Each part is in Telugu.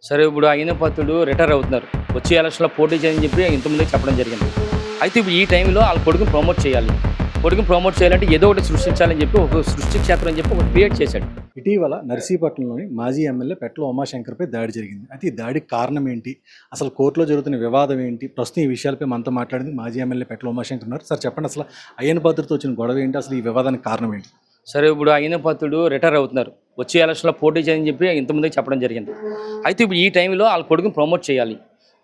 సరే ఇప్పుడు అయిన పత్రుడు రిటైర్ అవుతున్నారు. వచ్చే ఎలక్షన్‌లో పోటీ చేయని చెప్పి ఇంతకుముందే చెప్పడం జరిగింది. అయితే ఇప్పుడు ఈ టైంలో ఆళ్ళ కొడుకుని ప్రమోట్ చేయాలి. కొడుకుని ప్రమోట్ చేయాలంటే ఏదో ఒకటి సృష్టించాలని చెప్పి ఒక సృష్టి క్షేత్రం అని చెప్పి ఒకటి క్రియేట్ చేశాడు. ఇటీవల నర్సీపట్నంలోని మాజీ ఎమ్మెల్యే పెట్ల ఉమాశంకర్పై దాడి జరిగింది. అయితే ఈ దాడికి కారణం ఏంటి? అసలు కోర్టులో జరుగుతున్న వివాదం ఏంటి? ప్రస్తుతం ఈ విషయాలపై మనతో మాట్లాడింది మాజీ ఎమ్మెల్యే పెట్ల ఉమాశంకర్ ఉన్నారు. సార్ చెప్పండి, అసలు అయ్యన్న పాత్రతో వచ్చిన గొడవ ఏంటి? అసలు ఈ వివాదానికి కారణం ఏంటి? సరే ఇప్పుడు అయిన పత్రుడు రిటైర్ అవుతున్నారు. వచ్చే ఎలక్షన్‌లో పోటీ చేయని చెప్పి ఇంతకుముందే చెప్పడం జరిగింది. అయితే ఇప్పుడు ఈ టైంలో ఆళ్ళ కొడుకుని ప్రమోట్ చేయాలి.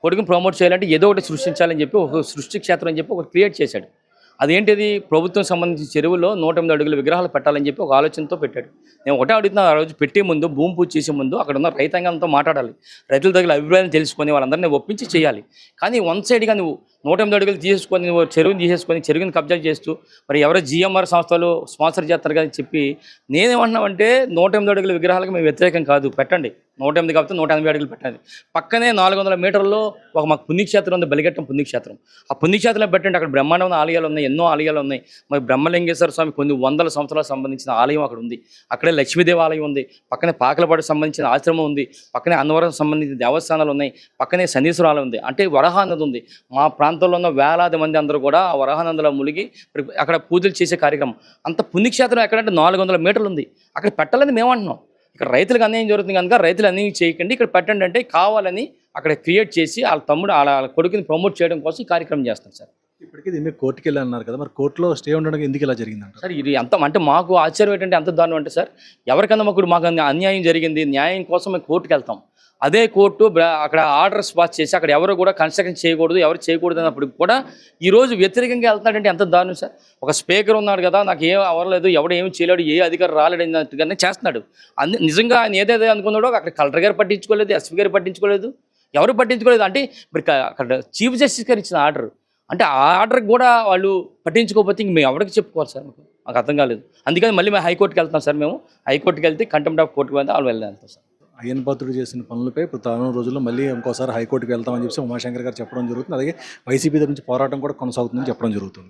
కొడుకుని ప్రమోట్ చేయాలంటే ఏదో ఒకటి సృష్టించాలని చెప్పి ఒక సృష్టి క్షేత్రం అని చెప్పి ఒకటి క్రియేట్ చేశాడు. అదేంటిది? ప్రభుత్వం సంబంధించిన చెరువుల్లో 108 అడుగుల విగ్రహాలు పెట్టాలని చెప్పి ఒక ఆలోచనతో పెట్టాడు. నేను ఒకటే అడుగుతున్నా, ఆ రోజు పెట్టే ముందు భూమి పూజ చేసే ముందు అక్కడ ఉన్న రైతాంగంతో మాట్లాడాలి. రైతుల దగ్గర అభిప్రాయం తెలుసుకొని వాళ్ళందరినీ ఒప్పించి చేయాలి. కానీ వన్ సైడ్‌గా నువ్వు 108 అడుగులు తీసేసుకొని నువ్వు చెరువుని తీసేసుకొని చెరువుని కబ్జా చేస్తూ మరి ఎవరో జీఎంఆర్ సంస్థలు స్పాన్సర్ చేస్తారు కదా అని చెప్పి నేనేమంటున్నామంటే 108 అడుగుల విగ్రహాలకు మేము వ్యతిరేకం కాదు, పెట్టండి. 108 కాకపోతే 180 అడుగులు పెట్టండి. పక్కనే 400 మీటర్లలో ఒక మాకు పుణ్యక్షేత్రం ఉంది, బలిఘట్టం పుణ్యక్షేత్రం. ఆ పుణ్యక్షేత్రంలో పెట్టండి. అక్కడ బ్రహ్మాండమైన ఆలయాలు ఉన్నాయి, ఎన్నో ఆలయాలు ఉన్నాయి. మరి బ్రహ్మలింగేశ్వర స్వామి కొన్ని వందల సంవత్సరాలకు సంబంధించిన ఆలయం అక్కడ ఉంది. అక్కడే లక్ష్మీదేవి ఆలయం ఉంది. పక్కనే పాకలపాడుకు సంబంధించిన ఆశ్రమం ఉంది. పక్కనే అన్నవరం సంబంధించిన దేవస్థానాలు ఉన్నాయి. పక్కనే శనీశ్వర ఆలయం ఉంది. అంటే వరాహ నది ఉంది. మా ప్రాంతంలో ఉన్న వేలాది మంది అందరూ కూడా ఆ వరాహ నదిలో మునిగి అక్కడ పూజలు చేసే కార్యక్రమం. అంత పుణ్యక్షేత్రం ఎక్కడంటే 400 మీటర్లు ఉంది. అక్కడ పెట్టాలని మేము అంటున్నాం. ఇక్కడ రైతులకు అన్యాయం జరుగుతుంది కనుక రైతులు అన్యాయం చేయకండి, ఇక్కడ పెట్టండి అంటే కావాలని అక్కడ క్రియేట్ చేసి వాళ్ళ తమ్ముడు వాళ్ళ కొడుకుని ప్రమోట్ చేయడం కోసం ఈ కార్యక్రమం చేస్తారు సార్. ఇప్పటికీ దీని మీద కోర్టుకి వెళ్ళి అన్నారు కదా, మరి కోర్టులో స్టే ఉండడానికి ఎందుకు ఇలా జరిగిందంట? సార్ ఇది ఎంత అంటే మాకు ఆశ్చర్యం ఏంటంటే ఎంత దారుణం అంటే సార్, ఎవరికన్నా మాకు అన్యాయం జరిగింది, న్యాయం కోసం మేము కోర్టుకు వెళ్తాం. అదే కోర్టు అక్కడ ఆర్డర్స్ పాస్ చేసి అక్కడ ఎవరు కూడా కన్స్ట్రక్షన్ చేయకూడదు, ఎవరు చేయకూడదు అన్నప్పుడు కూడా ఈరోజు వ్యతిరేకంగా వెళ్తున్నాడంటే ఎంత దారుణం సార్. ఒక స్పీకర్ ఉన్నాడు కదా, నాకు ఏం అవ్వలేదు, ఎవడు ఏమి చేయలేడు, ఏ అధికారం రాలేడు అన్నట్టుగానే చేస్తున్నాడు. నిజంగా ఆయన ఏదైతే అనుకున్నాడో అక్కడ కలెక్టర్ గారు పట్టించుకోలేదు, ఎస్పీ గారు పట్టించుకోలేదు, ఎవరు పట్టించుకోలేదు. అంటే ఇప్పుడు అక్కడ చీఫ్ జస్టిస్ గారు ఇచ్చిన ఆర్డర్, అంటే ఆ ఆర్డర్ కూడా వాళ్ళు పట్టించుకోకపోతే ఇంక మేము ఎవరికి చెప్పుకోవాలి సార్? మాకు అర్థం కాలేదు. అందుకని మళ్ళీ మేము హైకోర్టుకి వెళ్తాం సార్. మేము హైకోర్టుకి వెళ్తే కంటెంప్ట్ ఆఫ్ కోర్టుకి వెళ్తే వాళ్ళు వెళ్తాం సార్. అయ్యన్న పాత్రుడు చేసిన పనులపై ఇప్పుడు రానున్న రోజుల్లో మళ్ళీ ఇంకోసారి హైకోర్టుకి వెళ్తామని చెప్పి ఉమాశంకర్ గారు చెప్పడం జరుగుతుంది. అలాగే వైసీపీ దగ్గర నుంచి పోరాటం కూడా కొనసాగుతుందని చెప్పడం జరుగుతుంది.